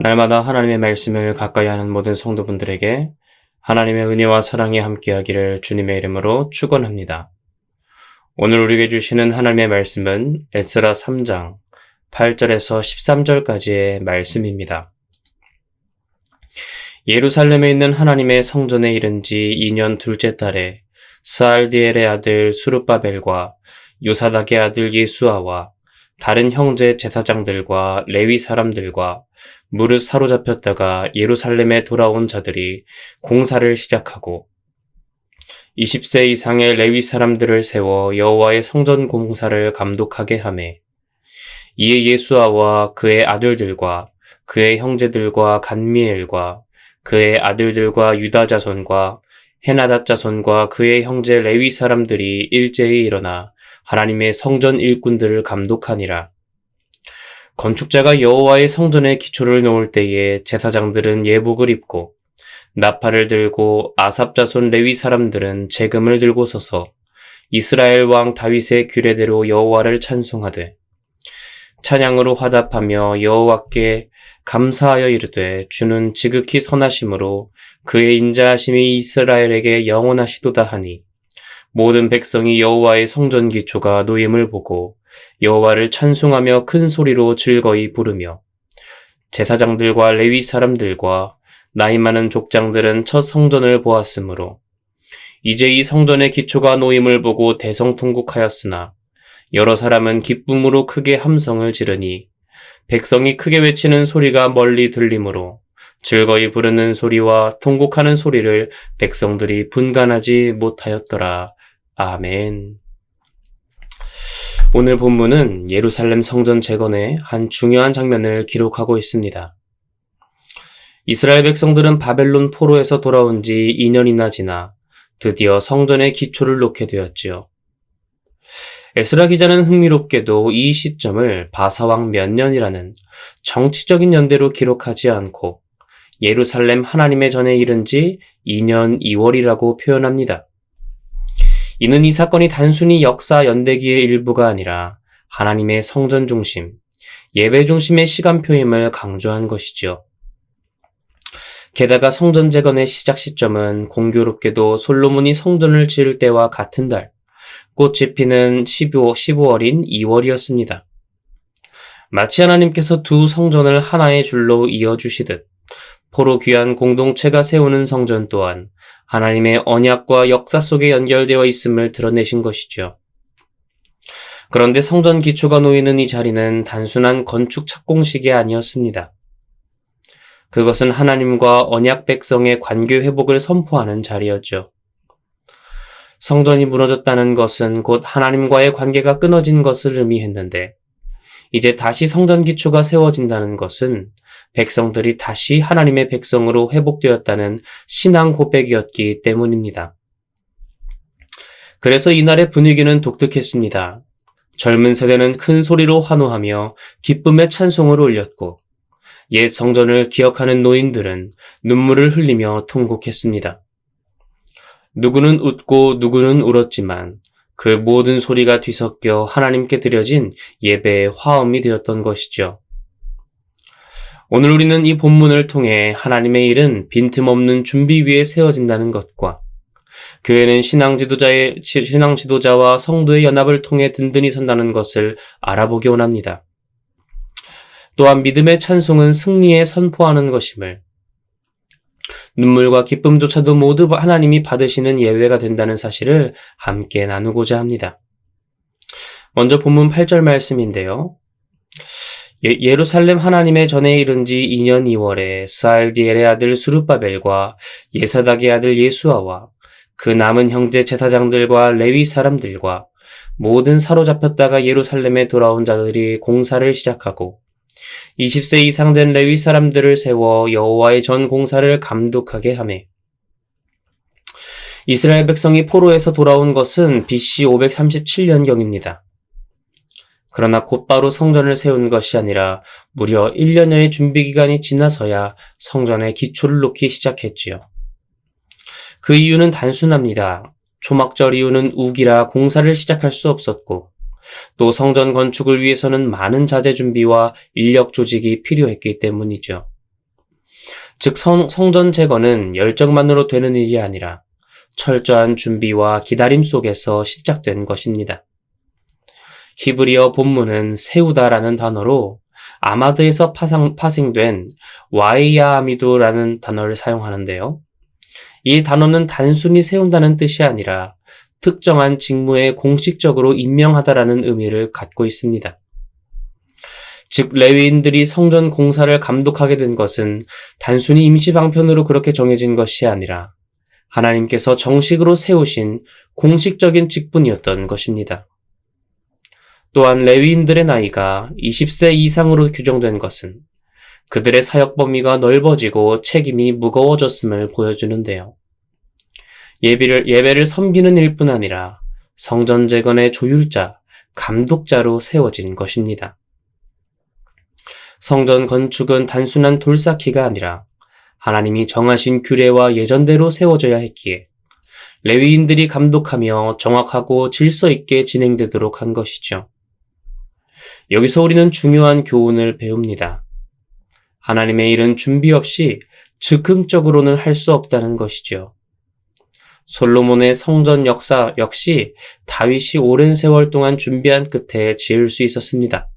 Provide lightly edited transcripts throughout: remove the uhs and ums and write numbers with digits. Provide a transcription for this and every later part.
날마다 하나님의 말씀을 가까이 하는 모든 성도분들에게 하나님의 은혜와 사랑이 함께하기를 주님의 이름으로 축원합니다. 오늘 우리에게 주시는 하나님의 말씀은 에스라 3장 8절에서 13절까지의 말씀입니다. 예루살렘에 있는 하나님의 성전에 이른 지 2년 둘째 달에 스알디엘의 아들 수룹바벨과 요사닥의 아들 예수아와 다른 형제 제사장들과 레위 사람들과 무릇 사로잡혔다가 예루살렘에 돌아온 자들이 공사를 시작하고 20세 이상의 레위 사람들을 세워 여호와의 성전 공사를 감독하게 하매 이에 예수아와 그의 아들들과 그의 형제들과 간미엘과 그의 아들들과 유다 자손과 헤나닷 자손과 그의 형제 레위 사람들이 일제히 일어나 하나님의 성전 일꾼들을 감독하니라. 건축자가 여호와의 성전의 기초를 놓을 때에 제사장들은 예복을 입고 나팔을 들고 아삽 자손 레위 사람들은 제금을 들고 서서 이스라엘 왕 다윗의 규례대로 여호와를 찬송하되 찬양으로 화답하며 여호와께 감사하여 이르되 주는 지극히 선하심으로 그의 인자하심이 이스라엘에게 영원하시도다 하니 모든 백성이 여호와의 성전 기초가 놓임을 보고 여호와를 찬송하며 큰 소리로 즐거이 부르며 제사장들과 레위 사람들과 나이 많은 족장들은 첫 성전을 보았으므로 이제 이 성전의 기초가 놓임을 보고 대성통곡하였으나 여러 사람은 기쁨으로 크게 함성을 지르니 백성이 크게 외치는 소리가 멀리 들리므로 즐거이 부르는 소리와 통곡하는 소리를 백성들이 분간하지 못하였더라. 아멘. 오늘 본문은 예루살렘 성전 재건의 한 중요한 장면을 기록하고 있습니다. 이스라엘 백성들은 바벨론 포로에서 돌아온 지 2년이나 지나 드디어 성전의 기초를 놓게 되었지요. 에스라 기자는 흥미롭게도 이 시점을 바사왕 몇 년이라는 정치적인 연대로 기록하지 않고 예루살렘 하나님의 전에 이른 지 2년 2월이라고 표현합니다. 이는 이 사건이 단순히 역사 연대기의 일부가 아니라 하나님의 성전 중심, 예배 중심의 시간표임을 강조한 것이지요. 게다가 성전 재건의 시작 시점은 공교롭게도 솔로몬이 성전을 지을 때와 같은 달, 꽃이 피는 15월인 2월이었습니다. 마치 하나님께서 두 성전을 하나의 줄로 이어주시듯 포로 귀한 공동체가 세우는 성전 또한 하나님의 언약과 역사 속에 연결되어 있음을 드러내신 것이죠. 그런데 성전 기초가 놓이는 이 자리는 단순한 건축 착공식이 아니었습니다. 그것은 하나님과 언약 백성의 관계 회복을 선포하는 자리였죠. 성전이 무너졌다는 것은 곧 하나님과의 관계가 끊어진 것을 의미했는데 이제 다시 성전 기초가 세워진다는 것은 백성들이 다시 하나님의 백성으로 회복되었다는 신앙 고백이었기 때문입니다. 그래서 이날의 분위기는 독특했습니다. 젊은 세대는 큰 소리로 환호하며 기쁨의 찬송을 올렸고 옛 성전을 기억하는 노인들은 눈물을 흘리며 통곡했습니다. 누구는 웃고 누구는 울었지만 그 모든 소리가 뒤섞여 하나님께 드려진 예배의 화음이 되었던 것이죠. 오늘 우리는 이 본문을 통해 하나님의 일은 빈틈없는 준비 위에 세워진다는 것과 교회는 신앙 지도자와 성도의 연합을 통해 든든히 선다는 것을 알아보기 원합니다. 또한 믿음의 찬송은 승리에 선포하는 것임을, 눈물과 기쁨조차도 모두 하나님이 받으시는 예배가 된다는 사실을 함께 나누고자 합니다. 먼저 본문 8절 말씀인데요. 예루살렘 하나님의 전에 이른 지 2년 2월에 스알디엘의 아들 수룹바벨과 예사닥의 아들 예수아와 그 남은 형제 제사장들과 레위 사람들과 모든 사로잡혔다가 예루살렘에 돌아온 자들이 공사를 시작하고 20세 이상 된 레위 사람들을 세워 여호와의 전 공사를 감독하게 하매 이스라엘 백성이 포로에서 돌아온 것은 BC 537년경입니다. 그러나 곧바로 성전을 세운 것이 아니라 무려 1년여의 준비기간이 지나서야 성전의 기초를 놓기 시작했지요. 그 이유는 단순합니다. 초막절 이후는 우기라 공사를 시작할 수 없었고 또 성전 건축을 위해서는 많은 자재 준비와 인력 조직이 필요했기 때문이죠. 즉 성전 재건은 열정만으로 되는 일이 아니라 철저한 준비와 기다림 속에서 시작된 것입니다. 히브리어 본문은 세우다라는 단어로 아마드에서 파생된 와이야미두라는 단어를 사용하는데요. 이 단어는 단순히 세운다는 뜻이 아니라 특정한 직무에 공식적으로 임명하다라는 의미를 갖고 있습니다. 즉 레위인들이 성전 공사를 감독하게 된 것은 단순히 임시 방편으로 그렇게 정해진 것이 아니라 하나님께서 정식으로 세우신 공식적인 직분이었던 것입니다. 또한 레위인들의 나이가 20세 이상으로 규정된 것은 그들의 사역 범위가 넓어지고 책임이 무거워졌음을 보여주는데요. 예배를 섬기는 일뿐 아니라 성전 재건의 조율자, 감독자로 세워진 것입니다. 성전 건축은 단순한 돌쌓기가 아니라 하나님이 정하신 규례와 예전대로 세워져야 했기에 레위인들이 감독하며 정확하고 질서 있게 진행되도록 한 것이죠. 여기서 우리는 중요한 교훈을 배웁니다. 하나님의 일은 준비 없이 즉흥적으로는 할 수 없다는 것이죠. 솔로몬의 성전 역사 역시 다윗이 오랜 세월 동안 준비한 끝에 지을 수 있었습니다.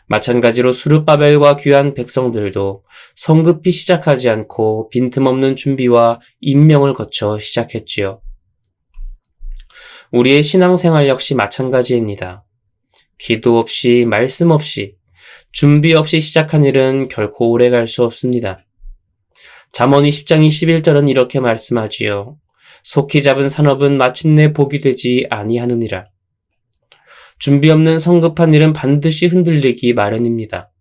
마찬가지로 수르바벨과 귀한 백성들도 성급히 시작하지 않고 빈틈없는 준비와 임명을 거쳐 시작했지요. 우리의 신앙생활 역시 마찬가지입니다. 기도 없이 말씀 없이 준비 없이 시작한 일은 결코 오래 갈 수 없습니다. 잠언 20장 21절은 이렇게 말씀하지요. 속히 잡은 산업은 마침내 복이 되지 아니하느니라. 준비 없는 성급한 일은 반드시 흔들리기 마련입니다.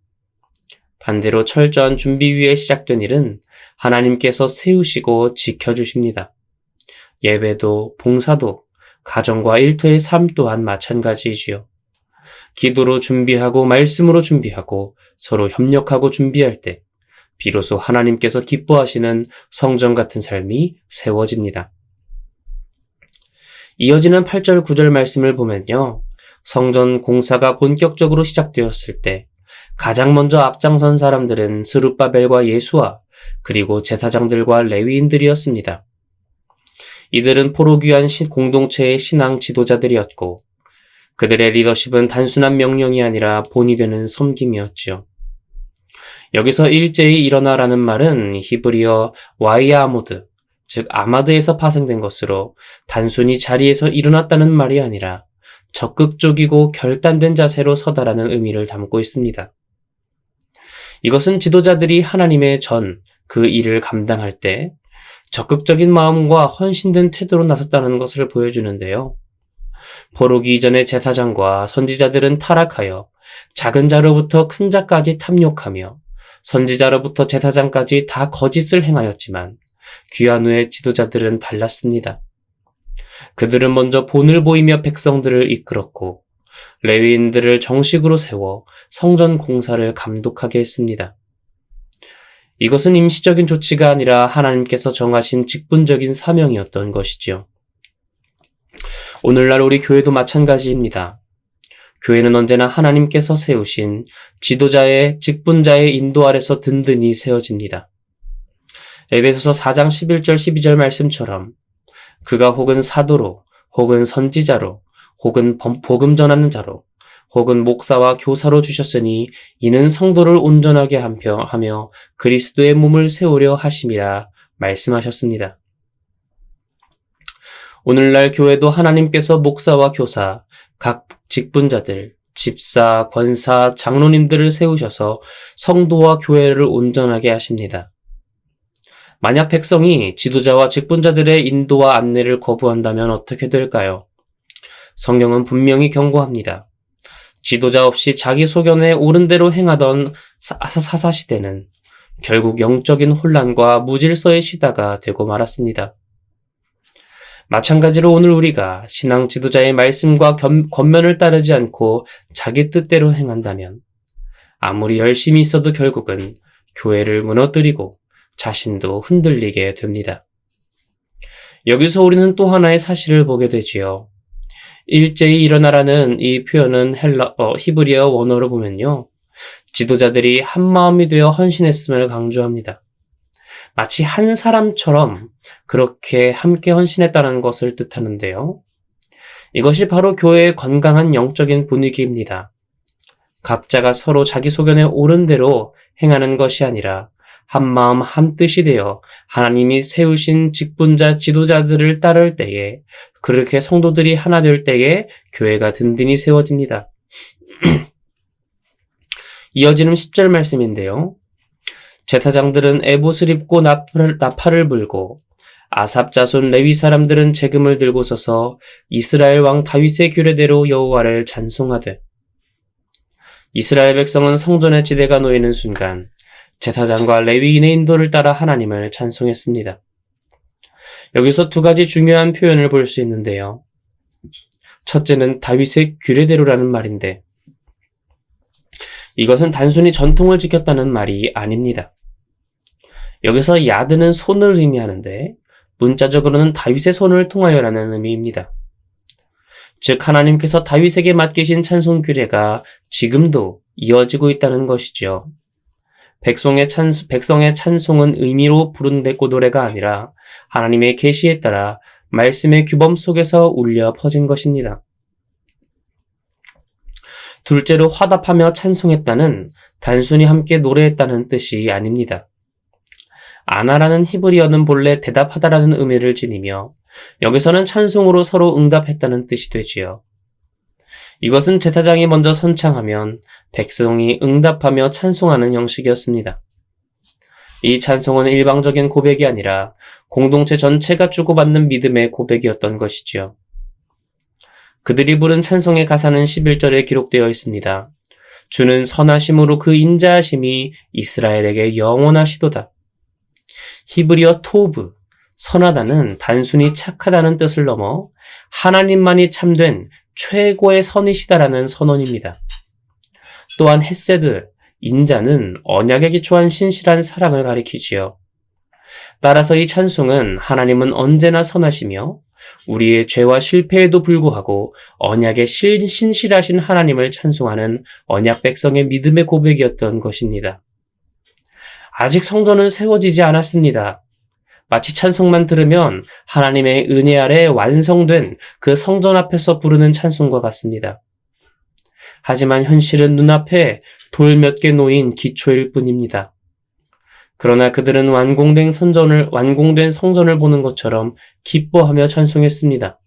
반대로 철저한 준비 위에 시작된 일은 하나님께서 세우시고 지켜주십니다. 예배도 봉사도 가정과 일터의 삶 또한 마찬가지이지요. 기도로 준비하고 말씀으로 준비하고 서로 협력하고 준비할 때 비로소 하나님께서 기뻐하시는 성전 같은 삶이 세워집니다. 이어지는 8절 9절 말씀을 보면요. 성전 공사가 본격적으로 시작되었을 때 가장 먼저 앞장선 사람들은 스룹바벨과 예수와 그리고 제사장들과 레위인들이었습니다. 이들은 포로귀한 공동체의 신앙 지도자들이었고 그들의 리더십은 단순한 명령이 아니라 본이 되는 섬김이었죠. 여기서 일제히 일어나라는 말은 히브리어 와이아모드, 즉 아마드에서 파생된 것으로 단순히 자리에서 일어났다는 말이 아니라 적극적이고 결단된 자세로 서다라는 의미를 담고 있습니다. 이것은 지도자들이 하나님의 그 일을 감당할 때 적극적인 마음과 헌신된 태도로 나섰다는 것을 보여주는데요. 포로기 이전의 제사장과 선지자들은 타락하여 작은 자로부터 큰 자까지 탐욕하며 선지자로부터 제사장까지 다 거짓을 행하였지만 귀한 후의 지도자들은 달랐습니다. 그들은 먼저 본을 보이며 백성들을 이끌었고 레위인들을 정식으로 세워 성전 공사를 감독하게 했습니다. 이것은 임시적인 조치가 아니라 하나님께서 정하신 직분적인 사명이었던 것이지요. 오늘날 우리 교회도 마찬가지입니다. 교회는 언제나 하나님께서 세우신 지도자의 직분자의 인도 아래서 든든히 세워집니다. 에베소서 4장 11절 12절 말씀처럼 그가 혹은 사도로 혹은 선지자로 혹은 복음 전하는 자로 혹은 목사와 교사로 주셨으니 이는 성도를 온전하게 하며 그리스도의 몸을 세우려 하심이라 말씀하셨습니다. 오늘날 교회도 하나님께서 목사와 교사, 각 직분자들, 집사, 권사, 장로님들을 세우셔서 성도와 교회를 온전하게 하십니다. 만약 백성이 지도자와 직분자들의 인도와 안내를 거부한다면 어떻게 될까요? 성경은 분명히 경고합니다. 지도자 없이 자기 소견에 옳은 대로 행하던 사사시대는 결국 영적인 혼란과 무질서의 시대가 되고 말았습니다. 마찬가지로 오늘 우리가 신앙 지도자의 말씀과 권면을 따르지 않고 자기 뜻대로 행한다면 아무리 열심히 있어도 결국은 교회를 무너뜨리고 자신도 흔들리게 됩니다. 여기서 우리는 또 하나의 사실을 보게 되지요. 일제히 일어나라는 이 표현은 히브리어 원어로 보면요. 지도자들이 한마음이 되어 헌신했음을 강조합니다. 마치 한 사람처럼 그렇게 함께 헌신했다는 것을 뜻하는데요. 이것이 바로 교회의 건강한 영적인 분위기입니다. 각자가 서로 자기 소견에 옳은 대로 행하는 것이 아니라 한마음 한뜻이 되어 하나님이 세우신 직분자 지도자들을 따를 때에, 그렇게 성도들이 하나 될 때에 교회가 든든히 세워집니다. 이어지는 10절 말씀인데요. 제사장들은 에봇을 입고 나팔을 불고 아삽 자손 레위 사람들은 재금을 들고 서서 이스라엘 왕 다윗의 규례대로 여호와를 찬송하되, 이스라엘 백성은 성전의 지대가 놓이는 순간 제사장과 레위인의 인도를 따라 하나님을 찬송했습니다. 여기서 두 가지 중요한 표현을 볼 수 있는데요. 첫째는 다윗의 규례대로라는 말인데, 이것은 단순히 전통을 지켰다는 말이 아닙니다. 여기서 야드는 손을 의미하는데 문자적으로는 다윗의 손을 통하여라는 의미입니다. 즉 하나님께서 다윗에게 맡기신 찬송 규례가 지금도 이어지고 있다는 것이죠. 백성의 찬송은 의미로 부른 노래가 아니라 하나님의 계시에 따라 말씀의 규범 속에서 울려 퍼진 것입니다. 둘째로 화답하며 찬송했다는 단순히 함께 노래했다는 뜻이 아닙니다. 아나라는 히브리어는 본래 대답하다라는 의미를 지니며 여기서는 찬송으로 서로 응답했다는 뜻이 되지요. 이것은 제사장이 먼저 선창하면 백성이 응답하며 찬송하는 형식이었습니다. 이 찬송은 일방적인 고백이 아니라 공동체 전체가 주고받는 믿음의 고백이었던 것이지요. 그들이 부른 찬송의 가사는 11절에 기록되어 있습니다. 주는 선하심으로 그 인자하심이 이스라엘에게 영원하시도다. 히브리어 토브, 선하다는 단순히 착하다는 뜻을 넘어 하나님만이 참된 최고의 선이시다라는 선언입니다. 또한 헤세드, 인자는 언약에 기초한 신실한 사랑을 가리키지요. 따라서 이 찬송은 하나님은 언제나 선하시며 우리의 죄와 실패에도 불구하고 언약에 신실하신 하나님을 찬송하는 언약 백성의 믿음의 고백이었던 것입니다. 아직 성전은 세워지지 않았습니다. 마치 찬송만 들으면 하나님의 은혜 아래 완성된 그 성전 앞에서 부르는 찬송과 같습니다. 하지만 현실은 눈앞에 돌 몇 개 놓인 기초일 뿐입니다. 그러나 그들은 완공된 성전을 보는 것처럼 기뻐하며 찬송했습니다.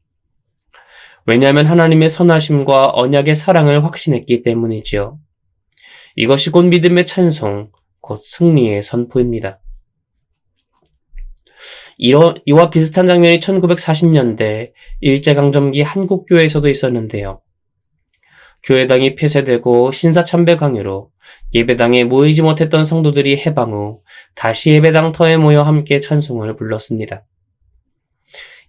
왜냐하면 하나님의 선하심과 언약의 사랑을 확신했기 때문이지요. 이것이 곧 믿음의 찬송, 곧 승리의 선포입니다. 이와 비슷한 장면이 1940년대 일제강점기 한국교회에서도 있었는데요. 교회당이 폐쇄되고 신사참배 강요로 예배당에 모이지 못했던 성도들이 해방 후 다시 예배당터에 모여 함께 찬송을 불렀습니다.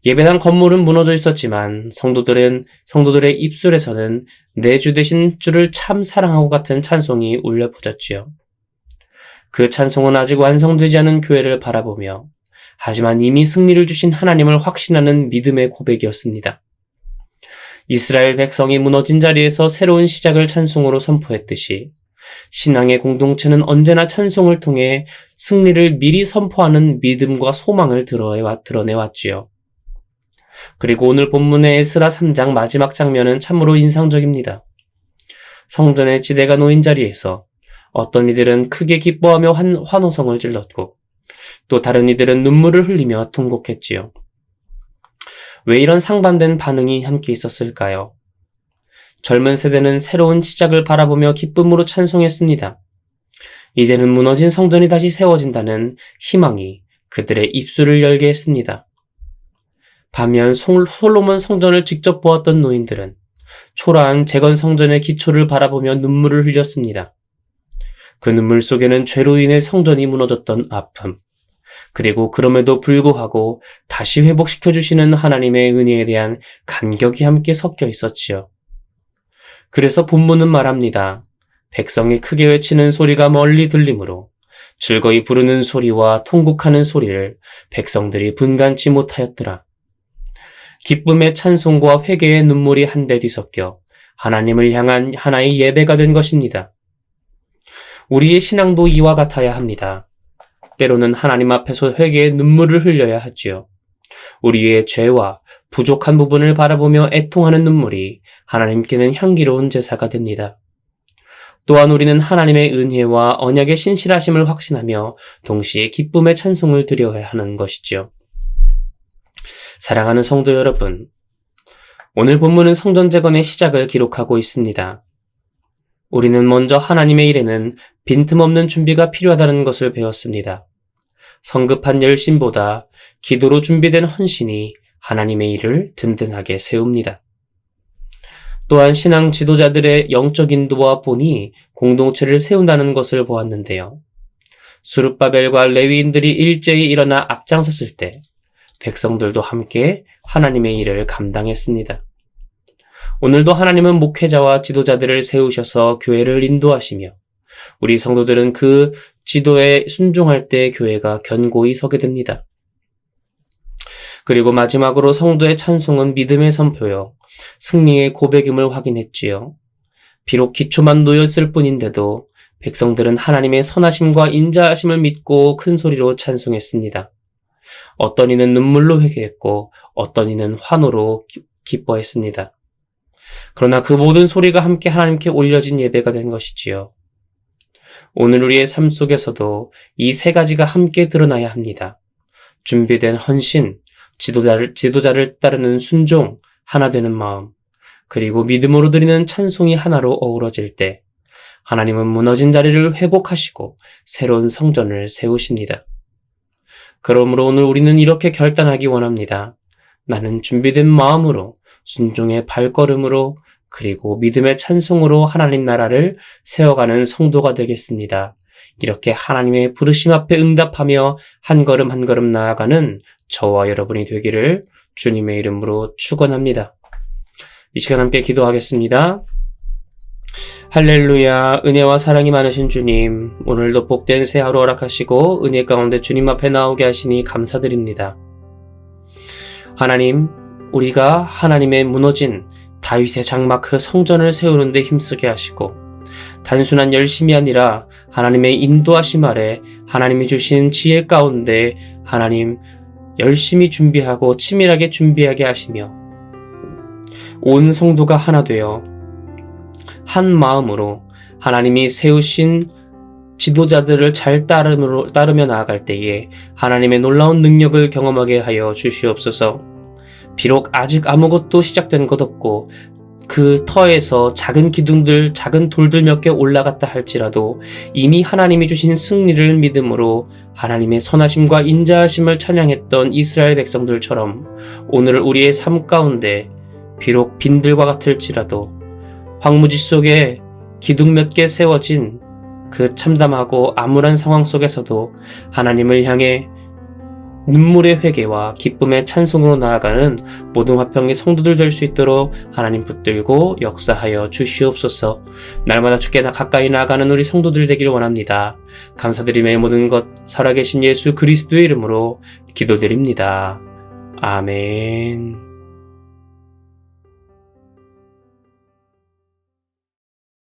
예배당 건물은 무너져 있었지만 성도들의 입술에서는 내 주 되신 주를 참 사랑하고 같은 찬송이 울려 퍼졌지요. 그 찬송은 아직 완성되지 않은 교회를 바라보며 하지만 이미 승리를 주신 하나님을 확신하는 믿음의 고백이었습니다. 이스라엘 백성이 무너진 자리에서 새로운 시작을 찬송으로 선포했듯이 신앙의 공동체는 언제나 찬송을 통해 승리를 미리 선포하는 믿음과 소망을 드러내왔지요. 그리고 오늘 본문의 에스라 3장 마지막 장면은 참으로 인상적입니다. 성전의 지대가 놓인 자리에서 어떤 이들은 크게 기뻐하며 환호성을 질렀고 또 다른 이들은 눈물을 흘리며 통곡했지요. 왜 이런 상반된 반응이 함께 있었을까요? 젊은 세대는 새로운 시작을 바라보며 기쁨으로 찬송했습니다. 이제는 무너진 성전이 다시 세워진다는 희망이 그들의 입술을 열게 했습니다. 반면 솔로몬 성전을 직접 보았던 노인들은 초라한 재건 성전의 기초를 바라보며 눈물을 흘렸습니다. 그 눈물 속에는 죄로 인해 성전이 무너졌던 아픔, 그리고 그럼에도 불구하고 다시 회복시켜주시는 하나님의 은혜에 대한 감격이 함께 섞여 있었지요. 그래서 본문은 말합니다. 백성이 크게 외치는 소리가 멀리 들리므로 즐거이 부르는 소리와 통곡하는 소리를 백성들이 분간치 못하였더라. 기쁨의 찬송과 회개의 눈물이 한데 뒤섞여 하나님을 향한 하나의 예배가 된 것입니다. 우리의 신앙도 이와 같아야 합니다. 때로는 하나님 앞에서 회개의 눈물을 흘려야 하지요. 우리의 죄와 부족한 부분을 바라보며 애통하는 눈물이 하나님께는 향기로운 제사가 됩니다. 또한 우리는 하나님의 은혜와 언약의 신실하심을 확신하며 동시에 기쁨의 찬송을 드려야 하는 것이지요. 사랑하는 성도 여러분, 오늘 본문은 성전 재건의 시작을 기록하고 있습니다. 우리는 먼저 하나님의 일에는 빈틈없는 준비가 필요하다는 것을 배웠습니다. 성급한 열심보다 기도로 준비된 헌신이 하나님의 일을 든든하게 세웁니다. 또한 신앙 지도자들의 영적 인도와 본이 공동체를 세운다는 것을 보았는데요. 스룹바벨과 레위인들이 일제히 일어나 앞장섰을 때 백성들도 함께 하나님의 일을 감당했습니다. 오늘도 하나님은 목회자와 지도자들을 세우셔서 교회를 인도하시며 우리 성도들은 그 지도에 순종할 때 교회가 견고히 서게 됩니다. 그리고 마지막으로 성도의 찬송은 믿음의 선포요, 승리의 고백임을 확인했지요. 비록 기초만 놓였을 뿐인데도 백성들은 하나님의 선하심과 인자하심을 믿고 큰 소리로 찬송했습니다. 어떤 이는 눈물로 회개했고 어떤 이는 환호로 기뻐했습니다. 그러나 그 모든 소리가 함께 하나님께 올려진 예배가 된 것이지요. 오늘 우리의 삶 속에서도 이 세 가지가 함께 드러나야 합니다. 준비된 헌신, 지도자를 따르는 순종, 하나 되는 마음, 그리고 믿음으로 드리는 찬송이 하나로 어우러질 때 하나님은 무너진 자리를 회복하시고 새로운 성전을 세우십니다. 그러므로 오늘 우리는 이렇게 결단하기 원합니다. 나는 준비된 마음으로, 순종의 발걸음으로, 그리고 믿음의 찬송으로 하나님 나라를 세워가는 성도가 되겠습니다. 이렇게 하나님의 부르심 앞에 응답하며 한 걸음 한 걸음 나아가는 저와 여러분이 되기를 주님의 이름으로 축원합니다. 이 시간 함께 기도하겠습니다. 할렐루야, 은혜와 사랑이 많으신 주님, 오늘도 복된 새 하루 허락하시고 은혜 가운데 주님 앞에 나오게 하시니 감사드립니다. 하나님, 우리가 하나님의 무너진 다윗의 장막 그 성전을 세우는 데 힘쓰게 하시고 단순한 열심이 아니라 하나님의 인도하심 아래 하나님이 주신 지혜 가운데 하나님 열심히 준비하고 치밀하게 준비하게 하시며 온 성도가 하나 되어 한 마음으로 하나님이 세우신 지도자들을 잘 따르며 나아갈 때에 하나님의 놀라운 능력을 경험하게 하여 주시옵소서. 비록 아직 아무것도 시작된 것 없고 그 터에서 작은 기둥들, 작은 돌들 몇 개 올라갔다 할지라도 이미 하나님이 주신 승리를 믿음으로 하나님의 선하심과 인자하심을 찬양했던 이스라엘 백성들처럼 오늘 우리의 삶 가운데 비록 빈들과 같을지라도 황무지 속에 기둥 몇 개 세워진 그 참담하고 암울한 상황 속에서도 하나님을 향해 눈물의 회개와 기쁨의 찬송으로 나아가는 모든 화평의 성도들 될 수 있도록 하나님 붙들고 역사하여 주시옵소서. 날마다 주께 가까이 나아가는 우리 성도들 되길 원합니다. 감사드리며 모든 것 살아계신 예수 그리스도의 이름으로 기도드립니다. 아멘.